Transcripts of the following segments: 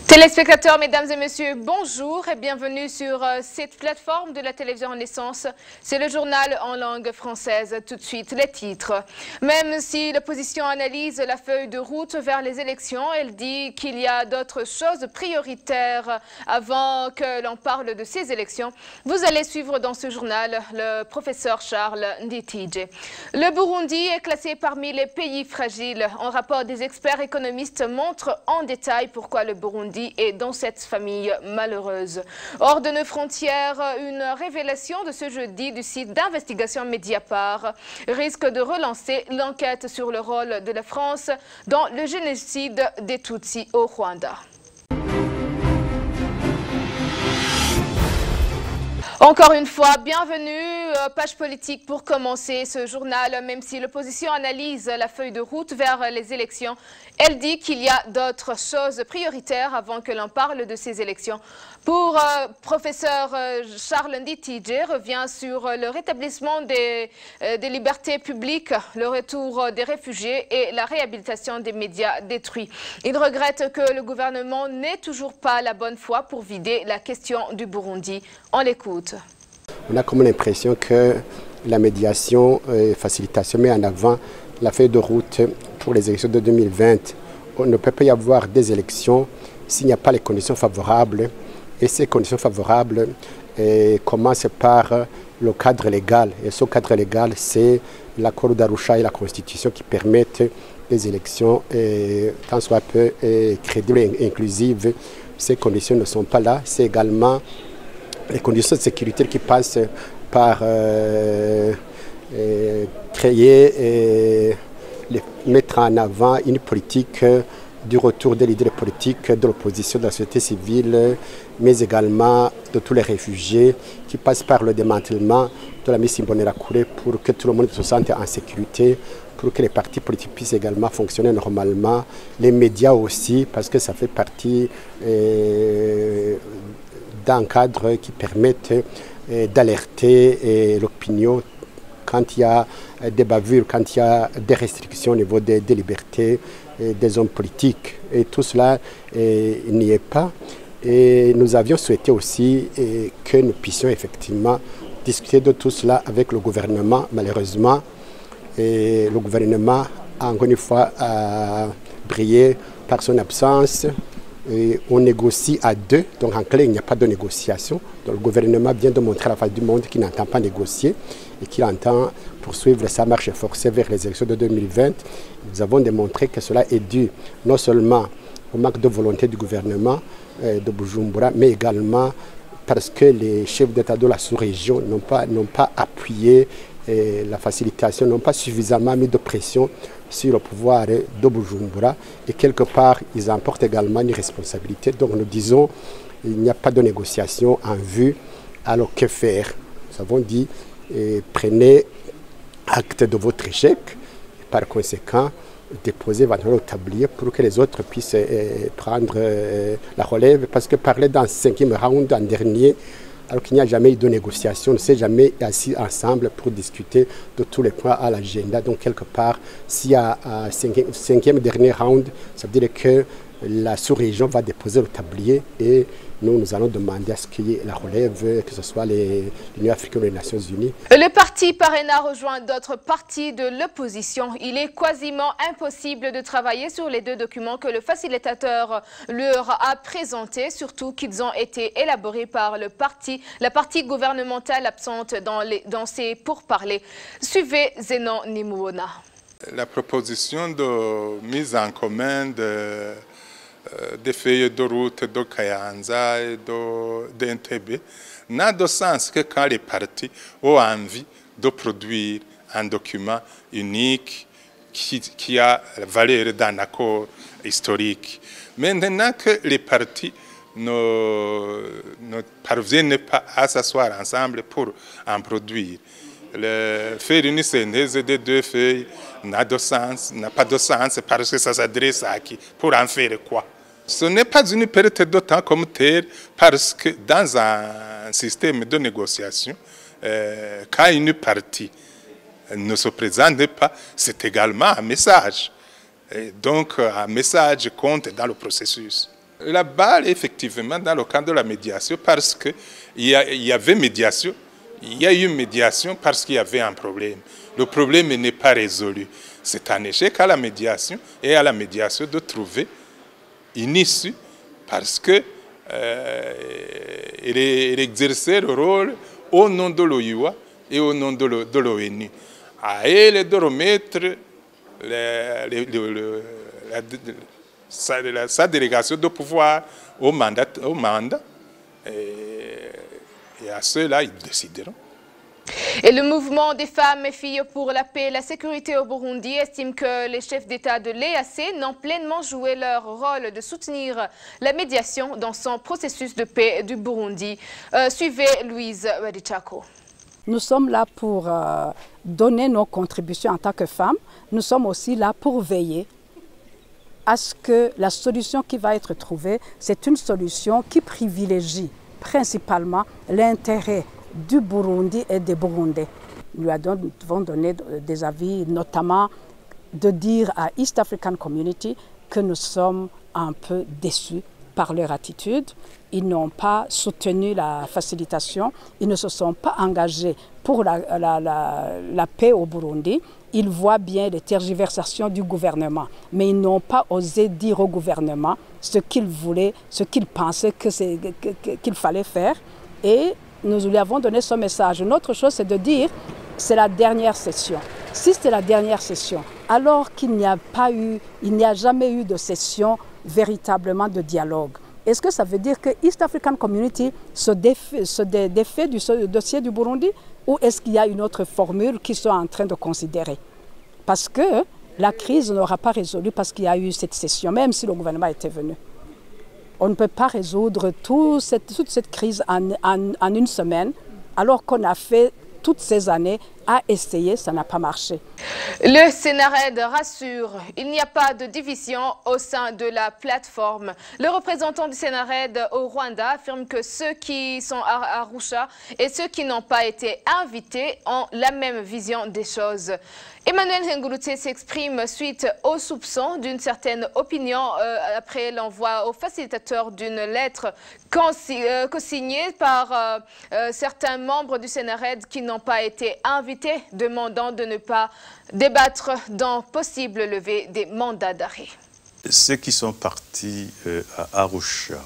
Téléspectateurs, mesdames et messieurs, bonjour et bienvenue sur cette plateforme de la télévision Renaissance. C'est le journal en langue française. Tout de suite, les titres. Même si l'opposition analyse la feuille de route vers les élections, elle dit qu'il y a d'autres choses prioritaires avant que l'on parle de ces élections. Vous allez suivre dans ce journal le professeur Charles Nditije. Le Burundi est classé parmi les pays fragiles. Un rapport des experts économistes montre en détail pourquoi le Burundi et dans cette famille malheureuse. Hors de nos frontières, une révélation de ce jeudi du site d'investigation Mediapart risque de relancer l'enquête sur le rôle de la France dans le génocide des Tutsis au Rwanda. Encore une fois, bienvenue, page politique pour commencer ce journal. Même si l'opposition analyse la feuille de route vers les élections, elle dit qu'il y a d'autres choses prioritaires avant que l'on parle de ces élections. Pour professeur Charles Nditije revient sur le rétablissement des libertés publiques, le retour des réfugiés et la réhabilitation des médias détruits. Il regrette que le gouvernement n'ait toujours pas la bonne foi pour vider la question du Burundi. On l'écoute. On a comme l'impression que la médiation et facilitation met en avant la feuille de route pour les élections de 2020. On ne peut pas y avoir des élections s'il n'y a pas les conditions favorables. Et ces conditions favorables commencent par le cadre légal. Et ce cadre légal, c'est l'accord d'Arusha et la Constitution qui permettent les élections tant soit peu crédibles et inclusives. Ces conditions ne sont pas là. C'est également les conditions de sécurité qui passent par créer et mettre en avant une politique du retour des leaders politiques, de l'opposition, de la société civile, mais également de tous les réfugiés, qui passent par le démantèlement de la mise Imbonerakure pour que tout le monde se sente en sécurité, pour que les partis politiques puissent également fonctionner normalement, les médias aussi, parce que ça fait partie d'un cadre qui permette d'alerter l'opinion quand il y a des bavures, quand il y a des restrictions au niveau des libertés des hommes politiques. Et tout cela n'y est pas. Et nous avions souhaité aussi que nous puissions effectivement discuter de tout cela avec le gouvernement. Malheureusement, le gouvernement a encore une fois brillé par son absence. Et on négocie à deux, donc en clair, il n'y a pas de négociation. Donc le gouvernement vient de montrer à la face du monde qu'il n'entend pas négocier et qu'il entend poursuivre sa marche forcée vers les élections de 2020. Nous avons démontré que cela est dû non seulement au manque de volonté du gouvernement de Bujumbura, mais également parce que les chefs d'État de la sous-région n'ont pas appuyé la facilitation, n'ont pas suffisamment mis de pression sur le pouvoir de Bujumbura et quelque part ils emportent également une responsabilité. Donc nous disons il n'y a pas de négociation en vue, alors que faire? Nous avons dit prenez acte de votre échec et par conséquent déposez éventuellement au tablier pour que les autres puissent prendre la relève, parce que parler dans le 5e round en dernier alors qu'il n'y a jamais eu de négociation, on ne s'est jamais assis ensemble pour discuter de tous les points à l'agenda. Donc quelque part, s'il y a un 5e dernier round, ça veut dire que la sous-région va déposer le tablier et nous allons demander à ce qu'il y ait la relève, que ce soit l'Union africaine ou les Nations Unies. Le parti Parena rejoint d'autres partis de l'opposition. Il est quasiment impossible de travailler sur les deux documents que le facilitateur leur a présentés, surtout qu'ils ont été élaborés par la partie gouvernementale absente dans ces pourparlers. Suivez Zenon Nimouona. La proposition de mise en commun des feuilles de route de Kayanza et d'Entebbe n'a de sens que quand les partis ont envie de produire un document unique qui a la valeur d'un accord historique. Maintenant que les partis ne parviennent pas à s'asseoir ensemble pour en produire, faire une synthèse des deux feuilles n'a pas de sens parce que ça s'adresse à qui? Pour en faire quoi? Ce n'est pas une perte de temps comme telle, parce que dans un système de négociation, quand une partie ne se présente pas, c'est également un message. Et donc un message compte dans le processus. La balle, effectivement, dans le cadre de la médiation, parce qu'il y avait médiation, il y a eu médiation parce qu'il y avait un problème. Le problème n'est pas résolu. C'est un échec à la médiation et à la médiation de trouver une issue parce que elle exerçait le rôle au nom de l'OIUA et au nom de l'ONU. À elle de remettre sa délégation de pouvoir au mandat et à ceux-là, ils décideront. Et le mouvement des femmes et filles pour la paix et la sécurité au Burundi estime que les chefs d'État de l'EAC n'ont pleinement joué leur rôle de soutenir la médiation dans son processus de paix du Burundi. Suivez Louise Wadichako. Nous sommes là pour donner nos contributions en tant que femmes. Nous sommes aussi là pour veiller à ce que la solution qui va être trouvée, c'est une solution qui privilégie principalement l'intérêt du Burundi et des Burundais. Nous devons donner des avis, notamment de dire à East African Community que nous sommes un peu déçus par leur attitude. Ils n'ont pas soutenu la facilitation, ils ne se sont pas engagés pour la paix au Burundi. Ils voient bien les tergiversations du gouvernement, mais ils n'ont pas osé dire au gouvernement ce qu'ils voulaient, ce qu'ils pensaient qu'il fallait faire. Et nous lui avons donné ce message. Une autre chose, c'est de dire c'est la dernière session. Si c'est la dernière session, alors qu'il n'y a jamais eu de session véritablement de dialogue, est-ce que ça veut dire que East African Community se défait du dossier du Burundi ou est-ce qu'il y a une autre formule qu'ils sont en train de considérer? Parce que la crise n'aura pas résolu parce qu'il y a eu cette session, même si le gouvernement était venu. On ne peut pas résoudre toute cette crise en une semaine, alors qu'on a fait toutes ces années à essayer, ça n'a pas marché. Le Sénarède rassure, il n'y a pas de division au sein de la plateforme. Le représentant du Sénarède au Rwanda affirme que ceux qui sont à Arusha et ceux qui n'ont pas été invités ont la même vision des choses. Emmanuel Ngoulouté s'exprime suite aux soupçons d'une certaine opinion après l'envoi au facilitateur d'une lettre co-signée par certains membres du Sénarède qui n'ont pas été invités, demandant de ne pas débattre d'un possible levée des mandats d'arrêt. Ceux qui sont partis à Arusha,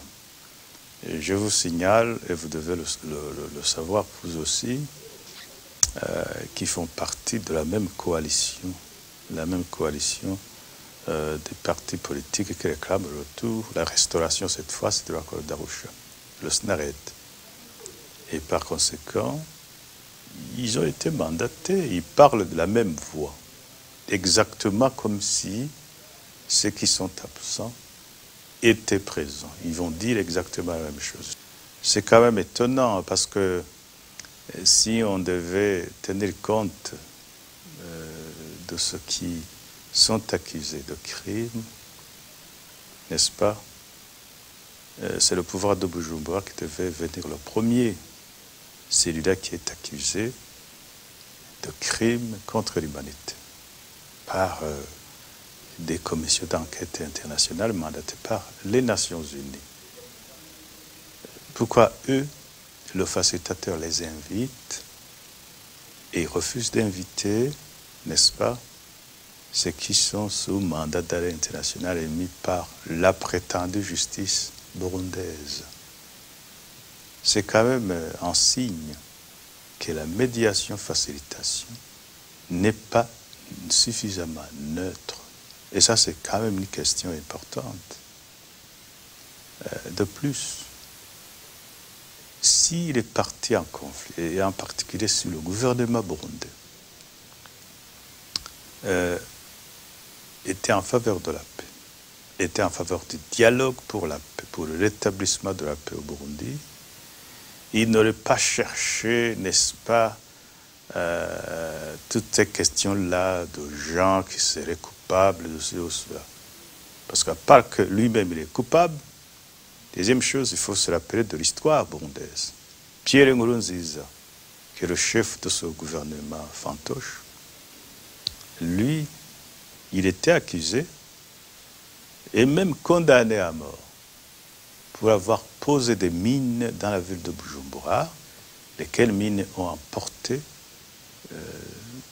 je vous signale, et vous devez le savoir vous aussi, qui font partie de la même coalition des partis politiques qui réclament le retour, la restauration cette fois, c'est de l'accord d'Arusha, le SNARED. Et par conséquent, ils ont été mandatés, ils parlent de la même voix, exactement comme si ceux qui sont absents étaient présents. Ils vont dire exactement la même chose. C'est quand même étonnant parce que si on devait tenir compte de ceux qui sont accusés de crimes, n'est-ce pas, c'est le pouvoir de Bujumbura qui devait venir le premier. Celui-là qui est accusé de crimes contre l'humanité par des commissions d'enquête internationales mandatées par les Nations Unies. Pourquoi eux, le facilitateur les invite et refuse d'inviter, n'est-ce pas, ceux qui sont sous mandat d'arrêt international émis par la prétendue justice burundaise? C'est quand même un signe que la médiation-facilitation n'est pas suffisamment neutre. Et ça, c'est quand même une question importante. De plus, si les partis en conflit, et en particulier si le gouvernement burundais, était en faveur de la paix, était en faveur du dialogue pour la paix, pour le rétablissement de la paix au Burundi, il n'aurait pas cherché, n'est-ce pas, toutes ces questions-là de gens qui seraient coupables de ceci ou cela. Parce qu'à part que lui-même il est coupable, deuxième chose, il faut se rappeler de l'histoire burundaise. Pierre Nkurunziza, qui est le chef de ce gouvernement fantoche, lui, il était accusé et même condamné à mort pour avoir posé des mines dans la ville de Bujumbura, lesquelles mines ont emporté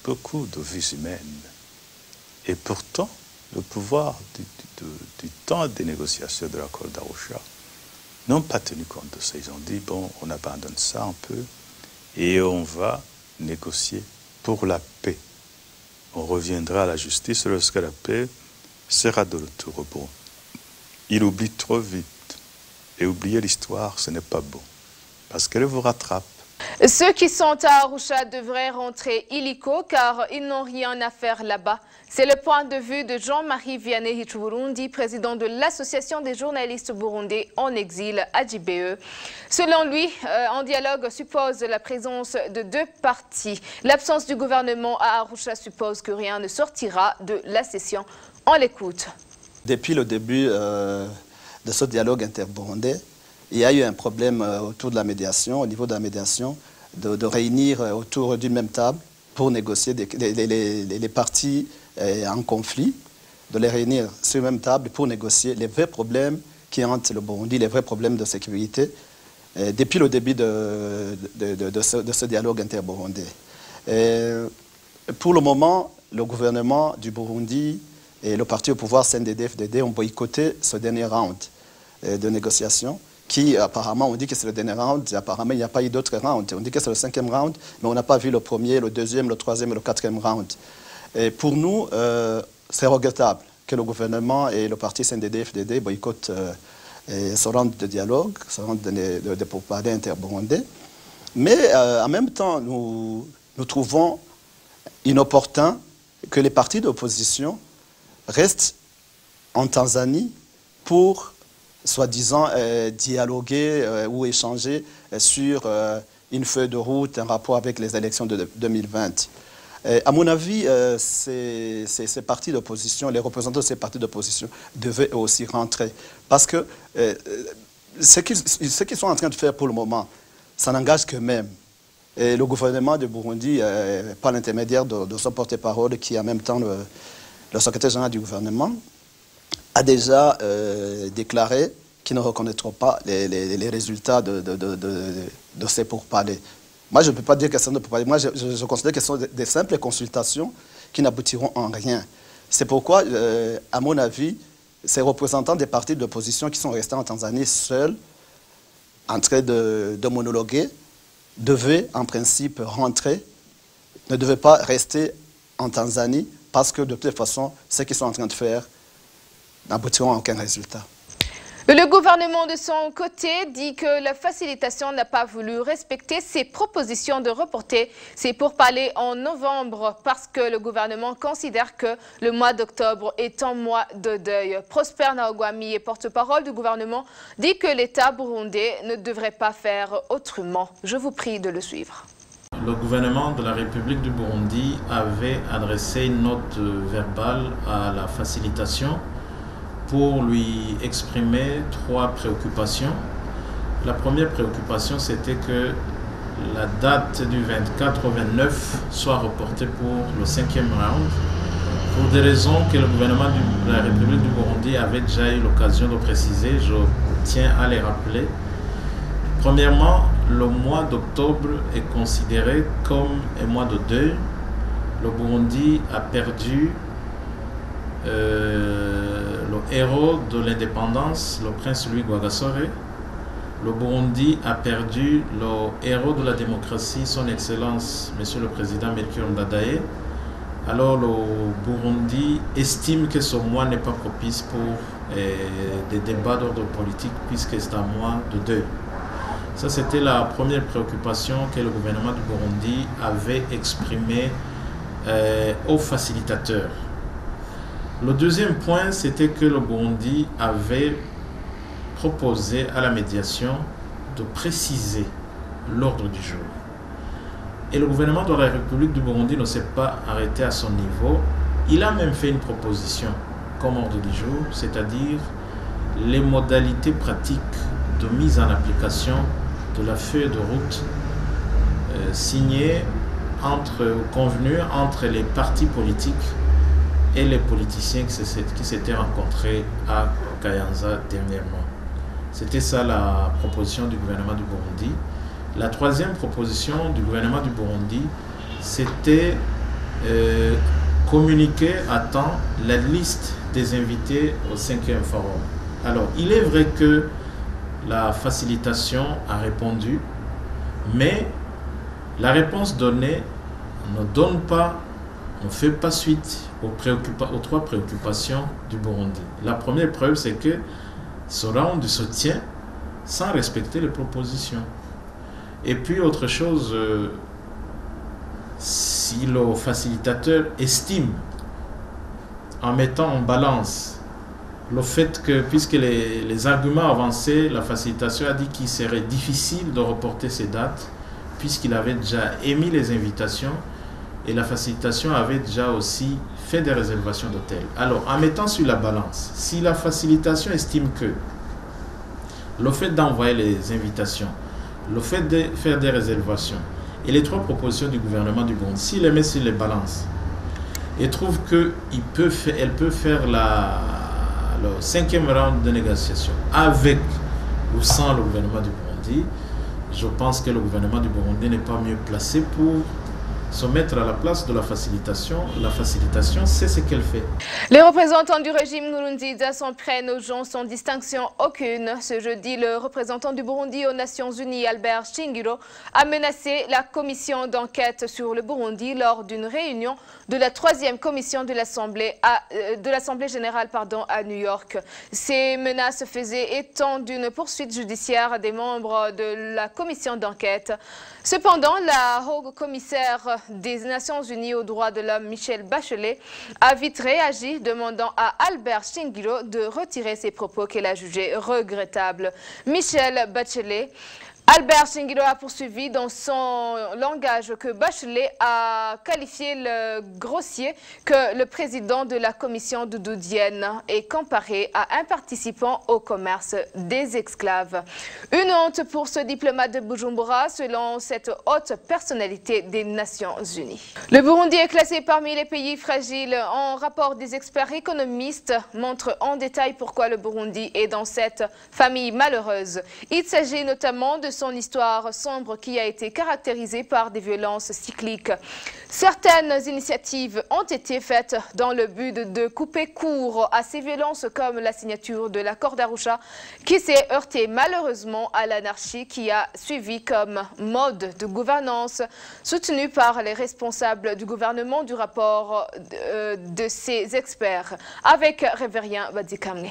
beaucoup de vies humaines. Et pourtant, le pouvoir du temps des négociations de l'accord d'Arusha n'ont pas tenu compte de ça. Ils ont dit, bon, on abandonne ça un peu et on va négocier pour la paix. On reviendra à la justice lorsque la paix sera de retour au bon. Il oublie trop vite. Et oublier l'histoire, ce n'est pas bon, parce qu'elle vous rattrape. Ceux qui sont à Arusha devraient rentrer illico car ils n'ont rien à faire là-bas. C'est le point de vue de Jean-Marie Vianney Hichburundi, président de l'Association des journalistes burundais en exil, AJBE. Selon lui, un dialogue suppose la présence de deux parties. L'absence du gouvernement à Arusha suppose que rien ne sortira de la session. On l'écoute. Depuis le début de ce dialogue interburundais, il y a eu un problème autour de la médiation, au niveau de la médiation, de réunir autour d'une même table pour négocier les parties en conflit, de les réunir sur une même table pour négocier les vrais problèmes qui hantent le Burundi, les vrais problèmes de sécurité, depuis le début de ce dialogue interburundais. Pour le moment, le gouvernement du Burundi et le parti au pouvoir CNDD-FDD ont boycotté ce dernier round de négociations qui apparemment, on dit que c'est le dernier round, et apparemment il n'y a pas eu d'autres rounds. On dit que c'est le 5e round, mais on n'a pas vu le premier, le 2e, le 3e et le 4e round. Et pour nous, c'est regrettable que le gouvernement et le parti CNDD-FDD boycottent ce round de dialogue, ce round de pourparlers interburundais. Mais en même temps, nous trouvons inopportun que les partis d'opposition restent en Tanzanie pour, soi-disant, dialoguer ou échanger sur une feuille de route, un rapport avec les élections de 2020. À mon avis, ces partis d'opposition, les représentants de ces partis d'opposition devaient aussi rentrer. Parce que ce qu'ils sont en train de faire pour le moment, ça n'engage qu'eux-mêmes. Et le gouvernement de Burundi, par l'intermédiaire de son porte-parole, qui est en même temps le secrétaire général du gouvernement, a déjà déclaré qu'ils ne reconnaîtront pas les résultats de ces pourparlers. Moi, je ne peux pas dire que c'est un pourparlers. Moi, je considère que ce sont des simples consultations qui n'aboutiront en rien. C'est pourquoi, à mon avis, ces représentants des partis d'opposition qui sont restés en Tanzanie seuls, en train de monologuer, devaient en principe rentrer, ne devaient pas rester en Tanzanie, parce que de toute façon, ce qu'ils sont en train de faire n'aboutiront à aucun résultat. Le gouvernement de son côté dit que la facilitation n'a pas voulu respecter ses propositions de reporter ses pourparlers en novembre parce que le gouvernement considère que le mois d'octobre est un mois de deuil. Prosper Naogwami, porte-parole du gouvernement, dit que l'État burundais ne devrait pas faire autrement. Je vous prie de le suivre. Le gouvernement de la République du Burundi avait adressé une note verbale à la facilitation pour lui exprimer 3 préoccupations. La première préoccupation, c'était que la date du 24 au 29 soit reportée pour le 5e round, pour des raisons que le gouvernement de la République du Burundi avait déjà eu l'occasion de préciser. Je tiens à les rappeler. Premièrement, le mois d'octobre est considéré comme un mois de deuil. Le Burundi a perdu le héros de l'indépendance, le prince Louis Rwagasore. Le Burundi a perdu le héros de la démocratie, son Excellence, Monsieur le Président Melchior Ndadaye. Alors le Burundi estime que ce mois n'est pas propice pour des débats d'ordre politique puisque c'est un mois de deuil. Ça, c'était la première préoccupation que le gouvernement du Burundi avait exprimée aux facilitateurs. Le deuxième point, c'était que le Burundi avait proposé à la médiation de préciser l'ordre du jour. Et le gouvernement de la République du Burundi ne s'est pas arrêté à son niveau. Il a même fait une proposition comme ordre du jour, c'est-à-dire les modalités pratiques de mise en application de la feuille de route signée convenue entre les partis politiques et les politiciens qui s'étaient rencontrés à Kayanza dernièrement. C'était ça la proposition du gouvernement du Burundi. La troisième proposition du gouvernement du Burundi, c'était communiquer à temps la liste des invités au 5e forum. Alors, il est vrai que la facilitation a répondu, mais la réponse donnée ne fait pas suite aux trois préoccupations du Burundi. La première preuve, c'est que ce round se tient sans respecter les propositions. Et puis, autre chose, si le facilitateur estime, en mettant en balance le fait que, puisque les arguments avancés, la facilitation a dit qu'il serait difficile de reporter ces dates, puisqu'il avait déjà émis les invitations et la facilitation avait déjà aussi fait des réservations d'hôtels. Alors, en mettant sur la balance, si la facilitation estime que le fait d'envoyer les invitations, le fait de faire des réservations et les trois propositions du gouvernement du Burundi, s'il les met sur les balances et trouve qu'elle peut faire le 5e round de négociation avec ou sans le gouvernement du Burundi, je pense que le gouvernement du Burundi n'est pas mieux placé pour se mettre à la place de la facilitation. La facilitation, c'est ce qu'elle fait. Les représentants du régime Nkurunziza s'en prennent aux gens sans distinction aucune. Ce jeudi, le représentant du Burundi aux Nations Unies, Albert Shingiro, a menacé la commission d'enquête sur le Burundi lors d'une réunion de la 3e commission de l'Assemblée générale à New York. Ces menaces faisaient état d'une poursuite judiciaire des membres de la commission d'enquête. Cependant, la haute commissaire des Nations Unies aux droits de l'homme, Michelle Bachelet, a vite réagi, demandant à Albert Shingiro de retirer ses propos qu'elle a jugés regrettables. Michelle Bachelet Albert Shingiro a poursuivi dans son langage que Bachelet a qualifié le grossier que le président de la commission de Doudienne est comparé à un participant au commerce des esclaves. Une honte pour ce diplomate de Bujumbura selon cette haute personnalité des Nations Unies. Le Burundi est classé parmi les pays fragiles. Un rapport des experts économistes montre en détail pourquoi le Burundi est dans cette famille malheureuse. Il s'agit notamment de son histoire sombre qui a été caractérisée par des violences cycliques. Certaines initiatives ont été faites dans le but de couper court à ces violences, comme la signature de l'accord d'Arusha qui s'est heurté malheureusement à l'anarchie qui a suivi comme mode de gouvernance, soutenu par les responsables du gouvernement du rapport de ces experts, avec Révérien Badikamne.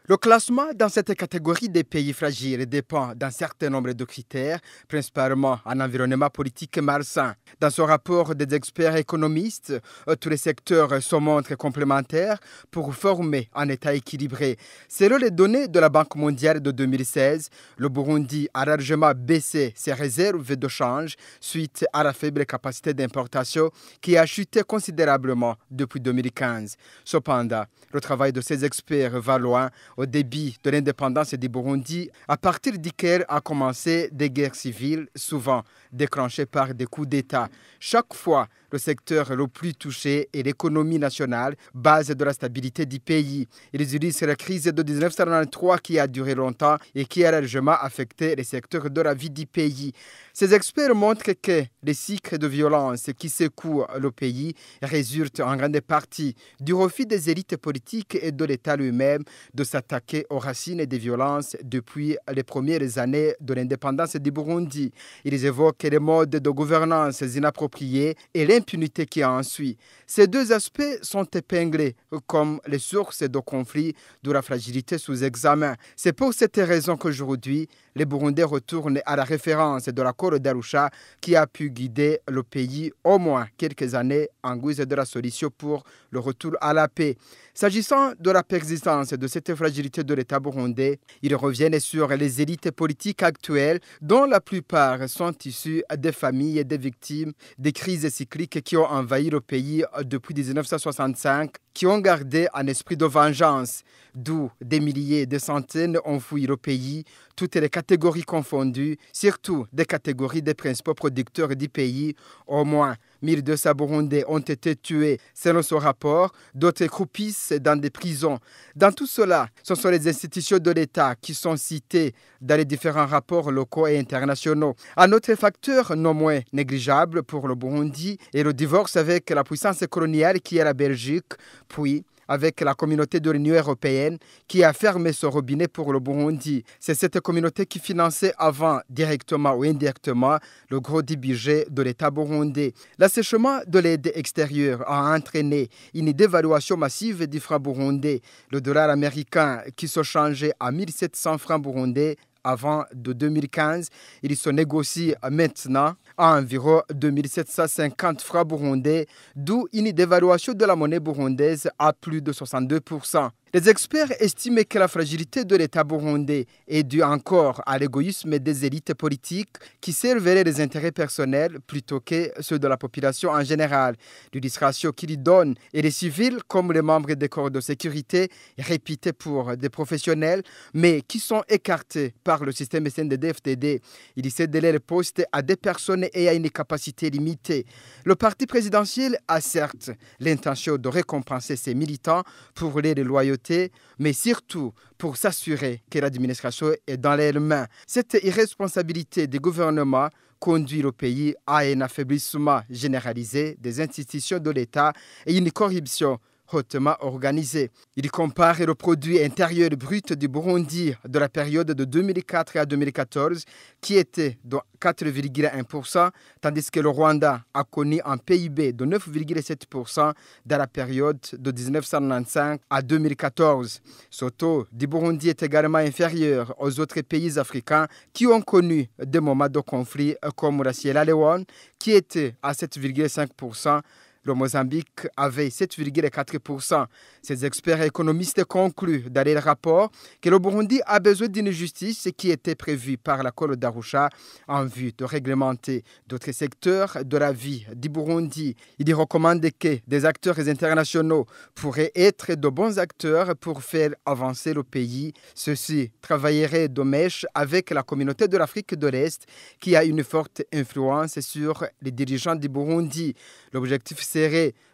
Le classement dans cette catégorie des pays fragiles dépend d'un certain nombre de critères, principalement un environnement politique malsain. Dans ce rapport des experts économistes, tous les secteurs se montrent complémentaires pour former un État équilibré. Selon les données de la Banque mondiale de 2016, le Burundi a largement baissé ses réserves de change suite à la faible capacité d'importation qui a chuté considérablement depuis 2015. Cependant, le travail de ces experts va loin au début de l'indépendance du Burundi, à partir duquel a commencé des guerres civiles, souvent déclenchées par des coups d'État. Chaque fois, le secteur le plus touché est l'économie nationale, base de la stabilité du pays. Ils utilisent la crise de 1993 qui a duré longtemps et qui a largement affecté les secteurs de la vie du pays. Ces experts montrent que les cycles de violence qui secouent le pays résultent en grande partie du refus des élites politiques et de l'État lui-même de s'attaquer aux racines des violences depuis les premières années de l'indépendance du Burundi. Ils évoquent les modes de gouvernance inappropriés et l'impunité qui en suit. Ces deux aspects sont épinglés comme les sources de conflits de la fragilité sous examen. C'est pour cette raison qu'aujourd'hui, les Burundais retournent à la référence de l'accord d'Arusha qui a pu guider le pays au moins quelques années en guise de la solution pour le retour à la paix. S'agissant de la persistance de cette fragilité de l'État burundais, ils reviennent sur les élites politiques actuelles dont la plupart sont issues des familles et des victimes des crises cycliques qui ont envahi le pays depuis 1965, qui ont gardé un esprit de vengeance, d'où des milliers, des centaines ont fui le pays, toutes les catégories confondues, surtout des catégories des principaux producteurs du pays. Au moins 1200 Burundais ont été tués selon ce rapport, d'autres croupissent dans des prisons. Dans tout cela, ce sont les institutions de l'État qui sont citées dans les différents rapports locaux et internationaux. Un autre facteur non moins négligeable pour le Burundi est le divorce avec la puissance coloniale qui est la Belgique, puis avec la communauté de l'Union européenne qui a fermé son robinet pour le Burundi. C'est cette communauté qui finançait avant, directement ou indirectement, le gros du budget de l'État burundais. L'assèchement de l'aide extérieure a entraîné une dévaluation massive du franc burundais. Le dollar américain qui se changeait à 1700 francs burundais avant de 2015, il se négocie maintenant à environ 2750 francs burundais, d'où une dévaluation de la monnaie burundaise à plus de 62%. Les experts estiment que la fragilité de l'État burundais est due encore à l'égoïsme des élites politiques qui serveraient les intérêts personnels plutôt que ceux de la population en général. L'illustration qu'ils donnent est les civils comme les membres des corps de sécurité réputés pour des professionnels mais qui sont écartés par le système CNDD-FDD. Il cède les postes à des personnes ayant une capacité limitée. Le parti présidentiel a certes l'intention de récompenser ses militants pour les loyautés, mais surtout pour s'assurer que l'administration est dans leurs mains. Cette irresponsabilité du gouvernement conduit le pays à un affaiblissement généralisé des institutions de l'État et une corruption hautement organisée. Il compare le produit intérieur brut du Burundi de la période de 2004 à 2014 qui était de 4,1%, tandis que le Rwanda a connu un PIB de 9,7% dans la période de 1995 à 2014. Ce taux du Burundi est également inférieur aux autres pays africains qui ont connu des moments de conflit comme la Sierra Leone qui était à 7,5%. Le Mozambique avait 7,4%. Ces experts économistes concluent dans leur rapport que le Burundi a besoin d'une justice qui était prévue par l'accord d'Arusha en vue de réglementer d'autres secteurs de la vie du Burundi. Il recommande que des acteurs internationaux pourraient être de bons acteurs pour faire avancer le pays. Ceux-ci travailleraient de mèche avec la communauté de l'Afrique de l'Est qui a une forte influence sur les dirigeants du Burundi. L'objectif serait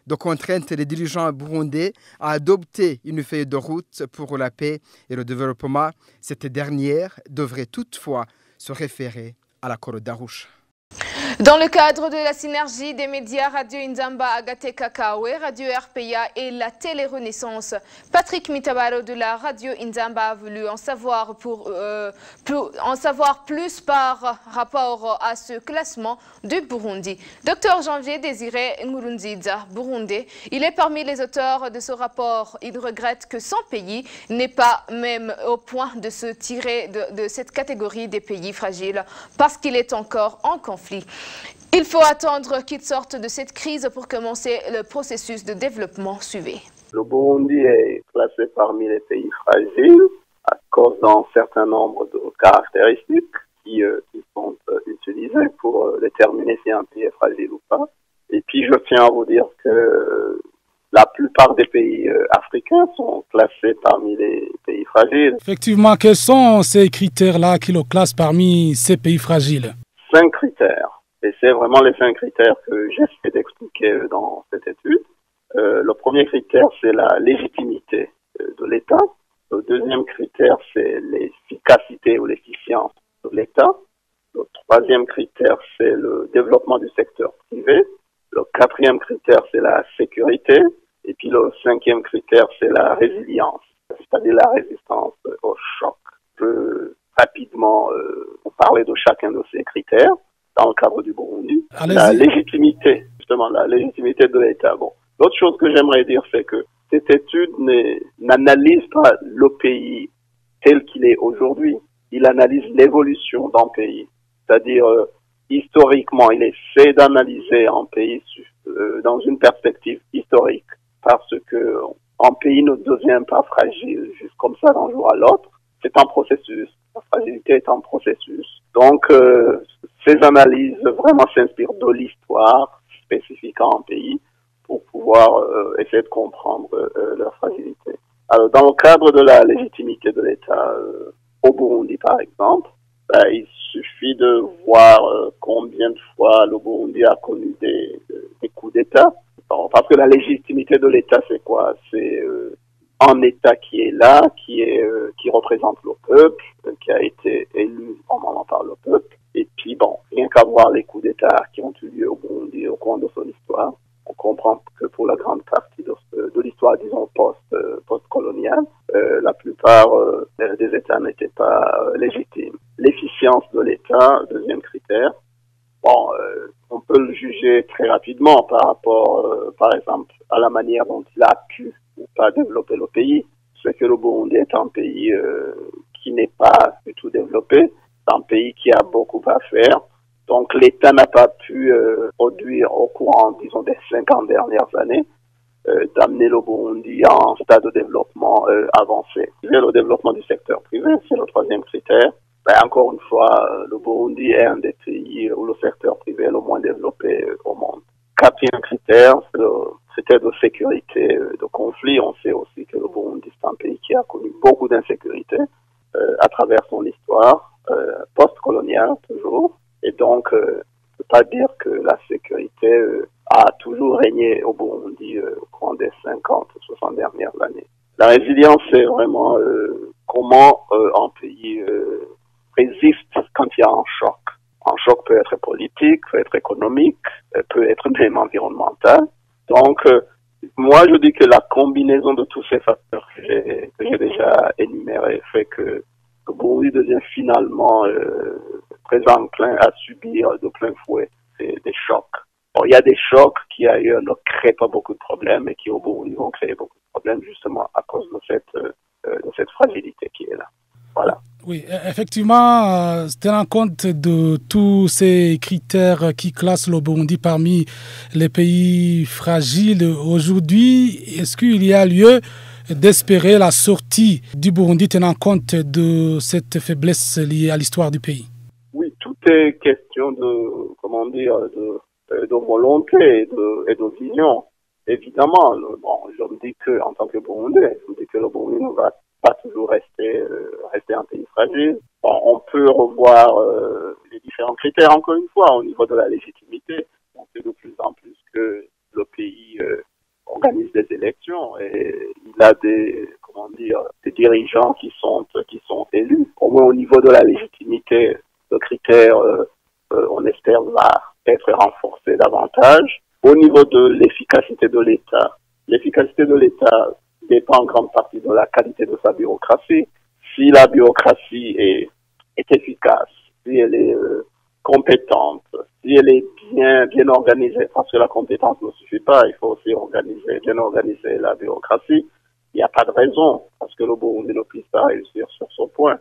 de contraindre les dirigeants burundais à adopter une feuille de route pour la paix et le développement. Cette dernière devrait toutefois se référer à l'accord d'Arusha. Dans le cadre de la synergie des médias Radio Inzamba, Agate Kakawe, Radio RPA et la Télé Renaissance, Patrick Mitabaro de la Radio Inzamba a voulu en savoir plus par rapport à ce classement du Burundi. Dr Janvier Désiré Nkurunziza, burundais, il est parmi les auteurs de ce rapport. Il regrette que son pays n'est pas même au point de se tirer de cette catégorie des pays fragiles parce qu'il est encore en conflit. Il faut attendre qu'ils sortent de cette crise pour commencer le processus de développement suivi. Le Burundi est classé parmi les pays fragiles à cause d'un certain nombre de caractéristiques qui sont utilisées pour déterminer si un pays est fragile ou pas. Et puis je tiens à vous dire que la plupart des pays africains sont classés parmi les pays fragiles. Effectivement, quels sont ces critères-là qui le classent parmi ces pays fragiles? 5 critères. Et c'est vraiment les 5 critères que j'essaie d'expliquer dans cette étude. Le premier critère, c'est la légitimité de l'État. Le deuxième critère, c'est l'efficacité ou l'efficience de l'État. Le troisième critère, c'est le développement du secteur privé. Le quatrième critère, c'est la sécurité. Et puis le cinquième critère, c'est la résilience, c'est-à-dire la résistance au choc. Je peux rapidement parler de chacun de ces critères dans le cadre du Burundi. La légitimité, justement, la légitimité de l'État. Bon. L'autre chose que j'aimerais dire, c'est que cette étude n'analyse pas le pays tel qu'il est aujourd'hui. Il analyse l'évolution d'un pays. C'est-à-dire, historiquement, il essaie d'analyser un pays dans une perspective historique. Parce que un pays ne devient pas fragile juste comme ça d'un jour à l'autre. C'est un processus. La fragilité est un processus. Donc, ces analyses vraiment s'inspirent de l'histoire spécifique à un pays pour pouvoir essayer de comprendre leur fragilité. Alors, dans le cadre de la légitimité de l'État au Burundi, par exemple, il suffit de voir combien de fois le Burundi a connu des coups d'État. Parce que la légitimité de l'État, c'est quoi? C'est un État qui est là, qui représente le peuple, qui a été élu normalement par le peuple. Et puis bon, rien qu'à voir les coups d'État qui ont eu lieu au Burundi au cours de son histoire, on comprend que pour la grande partie de l'histoire, disons, post-coloniale, la plupart des États n'étaient pas légitimes. L'efficience de l'État, deuxième critère, bon, on peut le juger très rapidement par rapport, par exemple, à la manière dont il a pu ou pas développer le pays. C'est que le Burundi est un pays qui n'est pas du tout développé, c'est un pays qui a beaucoup à faire. Donc l'État n'a pas pu produire au courant, disons, des 50 dernières années, d'amener le Burundi à un stade de développement avancé. Le développement du secteur privé, c'est le troisième critère. Ben, encore une fois, le Burundi est un des pays où le secteur privé est le moins développé au monde. Quatrième critère, c'est le critère de sécurité, de conflit. On sait aussi que le Burundi, c'est un pays qui a connu beaucoup d'insécurité à travers son histoire, post-coloniale toujours. Et donc, je ne peux pas dire que la sécurité a toujours régné au Burundi au cours des 50, 60 dernières années. La résilience, c'est vraiment comment un pays résiste quand il y a un choc. Un choc peut être politique, peut être économique, peut être même environnemental. Donc, moi, je dis que la combinaison de tous ces facteurs que j'ai déjà énumérés fait que le Burundi devient finalement très enclin à subir de plein fouet des chocs. Bon, il y a des chocs qui ailleurs ne créent pas beaucoup de problèmes et qui au Burundi vont créer beaucoup de problèmes justement à cause de cette fragilité qui est là. Voilà. Oui, effectivement, tenant compte de tous ces critères qui classent le Burundi parmi les pays fragiles aujourd'hui, est-ce qu'il y a lieu d'espérer la sortie du Burundi tenant compte de cette faiblesse liée à l'histoire du pays? Oui, tout est question de, comment dire, de volonté et de vision. Évidemment, bon, je me dis que, en tant que Burundais, je me dis que le Burundi ne va pas toujours rester un pays fragile. Bon, on peut revoir les différents critères, encore une fois, au niveau de la légitimité. On sait de plus en plus que le pays organise des élections et il a des dirigeants qui sont élus. Au moins au niveau de la légitimité, le critère, on espère, va être renforcé davantage. Au niveau de l'efficacité de l'État dépend en grande partie de la qualité de sa bureaucratie. Si la bureaucratie est efficace, si elle est compétente, si elle est bien organisée, parce que la compétence ne suffit pas, il faut aussi bien organiser la bureaucratie. Il n'y a pas de raison parce que le Burundi ne puisse pas réussir sur ce point.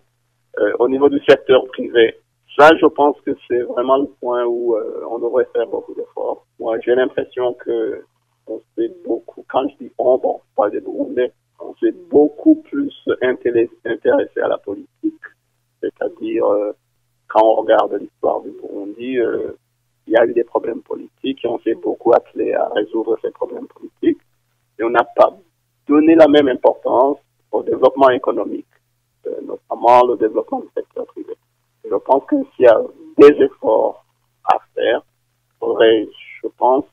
Au niveau du secteur privé, ça, je pense que c'est vraiment le point où on devrait faire beaucoup d'efforts. Moi, j'ai l'impression que on s'est beaucoup, quand je dis on, bon, pas des Burundais, on s'est beaucoup plus intéressé à la politique. C'est-à-dire, quand on regarde l'histoire du Burundi, il y a eu des problèmes politiques et on s'est beaucoup attelé à résoudre ces problèmes politiques. Et on n'a pas donné la même importance au développement économique, notamment le développement du secteur privé. Je pense que s'il y a des efforts à faire, il faudrait, je pense,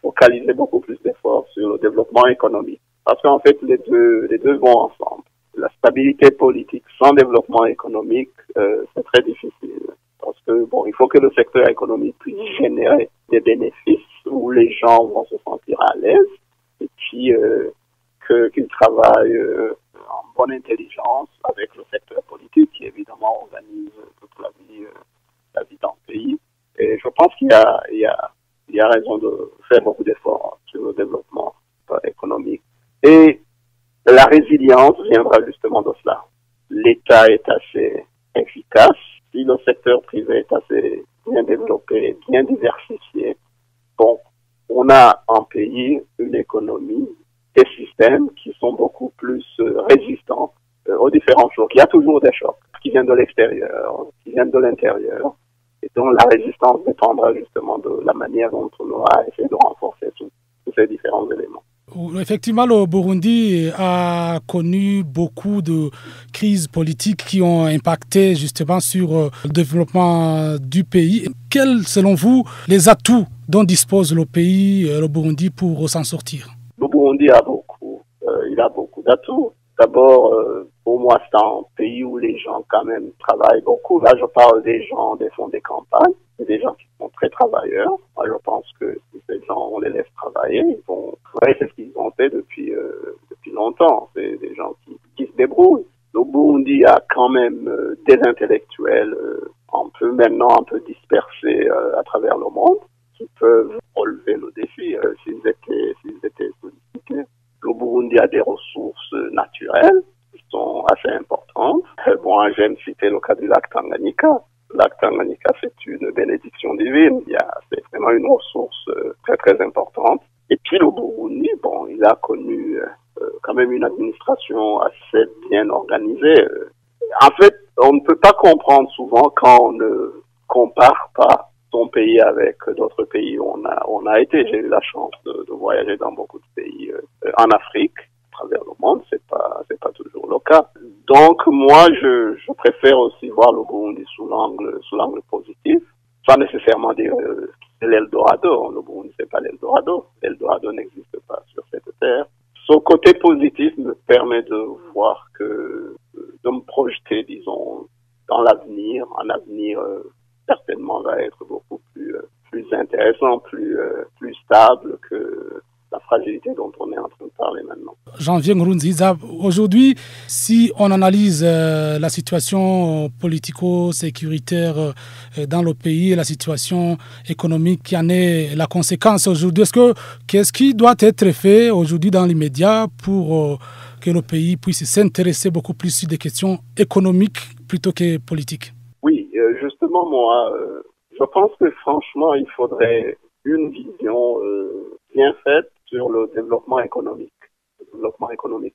focaliser beaucoup plus d'efforts sur le développement économique. Parce qu'en fait, les deux vont ensemble. La stabilité politique sans développement économique, c'est très difficile. Parce que, bon, il faut que le secteur économique puisse générer des bénéfices où les gens vont se sentir à l'aise et puis qu'ils travaillent en bonne intelligence avec le secteur politique qui, évidemment, organise toute la vie dans le pays. Et je pense qu'il y a raison de faire beaucoup d'efforts sur le développement économique. Et la résilience viendra justement de cela. L'État est assez efficace. Si le secteur privé est assez bien développé, bien diversifié, bon, on a en pays une économie, des systèmes qui sont beaucoup plus résistants aux différents chocs. Il y a toujours des chocs qui viennent de l'extérieur, qui viennent de l'intérieur, et dont la résistance dépendra justement de la manière dont on aura essayé de renforcer tous ces différents éléments. Effectivement, le Burundi a connu beaucoup de crises politiques qui ont impacté justement sur le développement du pays. Quels, selon vous, les atouts dont dispose le pays, le Burundi, pour s'en sortir? Le Burundi a beaucoup, il a beaucoup d'atouts. D'abord, pour moi, c'est un pays où les gens quand même travaillent beaucoup. Là, je parle des gens des fonds des campagnes, des gens qui sont très travailleurs. Moi, je pense que si ces gens, on les laisse travailler, ils vont travailler, c'est ce qu'ils ont fait depuis longtemps. C'est des gens qui se débrouillent. Le Burundi a quand même des intellectuels maintenant un peu dispersés à travers le monde qui peuvent relever le défi s'ils étaient sollicités. Le Burundi a des ressources naturelles qui sont assez importantes. Moi, j'aime citer le cas du lac Tanganyika. Le lac Tanganyika, c'est une bénédiction divine. C'est vraiment une ressource très, très importante. Et puis, le Burundi, il a connu quand même une administration assez bien organisée. En fait, on ne peut pas comprendre souvent quand on ne compare pas son pays avec d'autres pays où on a été. J'ai eu la chance de voyager dans beaucoup de pays en Afrique, à travers le monde. C'est pas toujours le cas. Donc moi, je préfère aussi voir le Burundi sous l'angle positif, sans nécessairement dire c'est l'Eldorado. Le Burundi, c'est pas l'Eldorado. L'Eldorado n'existe pas sur cette terre. Son côté positif me permet de voir de me projeter, disons, dans l'avenir. Un avenir certainement va être beaucoup plus intéressant, plus stable que la fragilité dont on est en train de parler maintenant. Janvier Nkurunziza, aujourd'hui, si on analyse la situation politico-sécuritaire dans le pays et la situation économique qui en est la conséquence aujourd'hui, qu'est-ce qui doit être fait aujourd'hui dans l'immédiat pour que le pays puisse s'intéresser beaucoup plus sur des questions économiques plutôt que politiques? Oui, justement, moi, je pense que franchement, il faudrait une vision bien faite sur le développement économique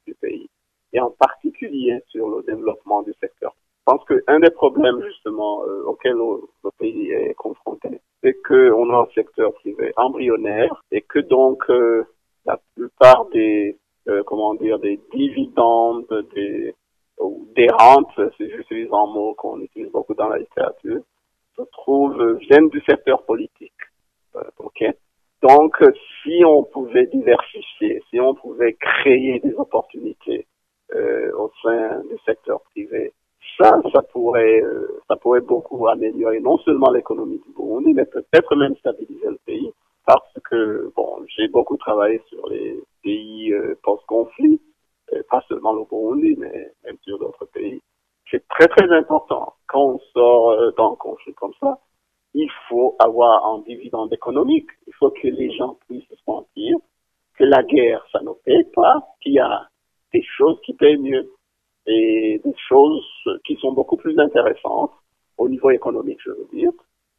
du pays, et en particulier sur le développement du secteur. Je pense qu'un des problèmes justement auxquels le pays est confronté, c'est qu'on a un secteur privé embryonnaire et que donc la plupart des dividendes, des rentes, si j'utilise un mot qu'on utilise beaucoup dans la littérature, viennent du secteur politique. Donc, si on pouvait diversifier, si on pouvait créer des opportunités au sein du secteur privé, ça pourrait beaucoup améliorer non seulement l'économie du Burundi, mais peut-être même stabiliser le pays, parce que j'ai beaucoup travaillé sur les pays post-conflit, pas seulement le Burundi, mais même sur d'autres pays. C'est très très important quand on sort d'un conflit comme ça. Il faut avoir un dividende économique. Il faut que les gens puissent sentir que la guerre, ça ne paye pas, qu'il y a des choses qui payent mieux et des choses qui sont beaucoup plus intéressantes au niveau économique, je veux dire.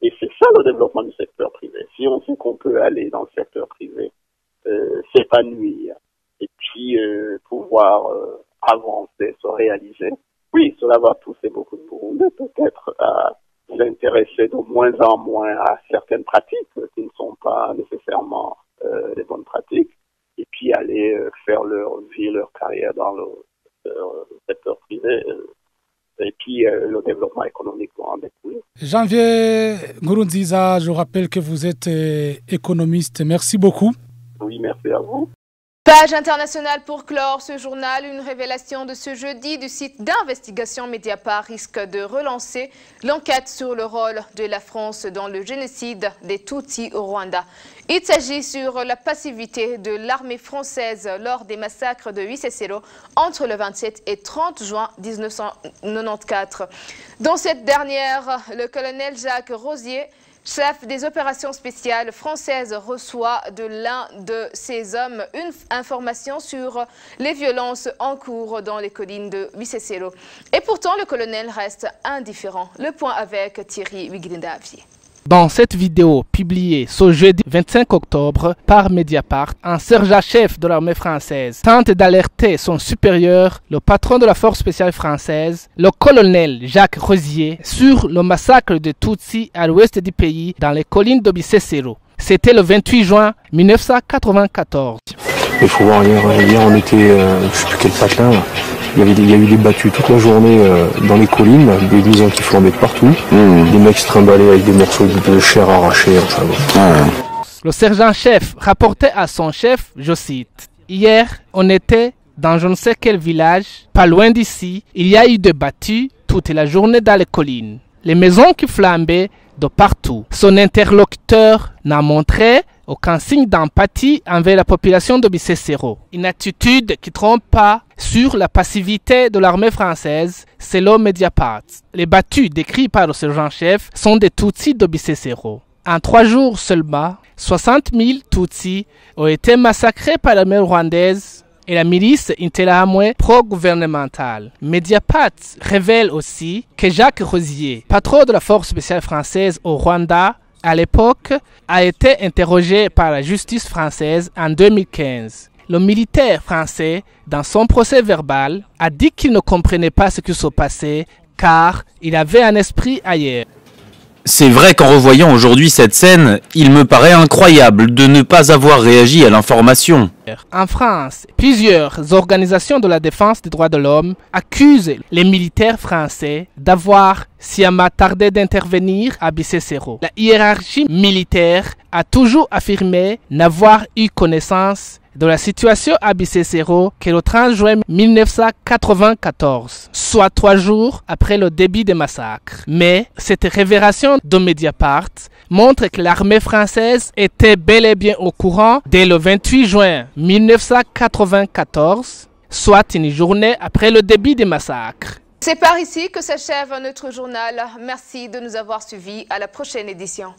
Et c'est ça le développement du secteur privé. Si on sait qu'on peut aller dans le secteur privé, s'épanouir et puis pouvoir avancer, se réaliser, oui, cela va pousser beaucoup de Burundais peut-être à s'intéresser de moins en moins à certaines pratiques qui ne sont pas nécessairement les bonnes pratiques, et puis aller faire leur vie, leur carrière dans le secteur privé, et puis le développement économique va en découler. Janvier Nkurunziza, je rappelle que vous êtes économiste. Merci beaucoup. Oui, merci à vous. Page internationale pour clore ce journal. Une révélation de ce jeudi du site d'investigation Mediapart risque de relancer l'enquête sur le rôle de la France dans le génocide des Tutsis au Rwanda. Il s'agit sur la passivité de l'armée française lors des massacres de Wisesero entre le 27 et 30 juin 1994. Dans cette dernière, le colonel Jacques Rosier, chef des opérations spéciales françaises, reçoit de l'un de ses hommes une information sur les violences en cours dans les collines de Wisesero. Et pourtant, le colonel reste indifférent. Le point avec Thierry Wiglindavier. Dans cette vidéo publiée ce jeudi 25 octobre par Mediapart, un sergent-chef de l'armée française tente d'alerter son supérieur, le patron de la force spéciale française, le colonel Jacques Rosier, sur le massacre de Tutsis à l'ouest du pays dans les collines de Wisesero. C'était le 28 juin 1994. Il faut voir, hier on était, je ne sais plus quel patelin, il y a eu des battues toute la journée dans les collines, des maisons qui flambaient de partout, des mecs se trimballaient avec des morceaux de chair arrachés, enfin bon. Le sergent-chef rapportait à son chef, je cite, « Hier, on était dans je ne sais quel village, pas loin d'ici, il y a eu des battues toute la journée dans les collines. Les maisons qui flambaient de partout. Son interlocuteur n'a montré aucun signe d'empathie envers la population de Bisesero. Une attitude qui ne trompe pas sur la passivité de l'armée française, selon Mediapart. Les battues décrites par le sergent-chef sont des Tutsis de Bisesero. En 3 jours seulement, 60 000 Tutsis ont été massacrés par l'armée rwandaise et la milice Interahamwe pro-gouvernementale. Mediapart révèle aussi que Jacques Rosier, patron de la force spéciale française au Rwanda, à l'époque, a été interrogé par la justice française en 2015. Le militaire français, dans son procès verbal, a dit qu'il ne comprenait pas ce qui se passait car il avait un esprit ailleurs. C'est vrai qu'en revoyant aujourd'hui cette scène, il me paraît incroyable de ne pas avoir réagi à l'information. En France, plusieurs organisations de la défense des droits de l'homme accusent les militaires français d'avoir sciemment tardé d'intervenir à Bisesero. La hiérarchie militaire a toujours affirmé n'avoir eu connaissance de la situation à Bisesero que le 30 juin 1994, soit 3 jours après le début des massacres. Mais cette révélation de Mediapart montre que l'armée française était bel et bien au courant dès le 28 juin 1994, soit une journée après le début des massacres. C'est par ici que s'achève notre journal. Merci de nous avoir suivis. À la prochaine édition.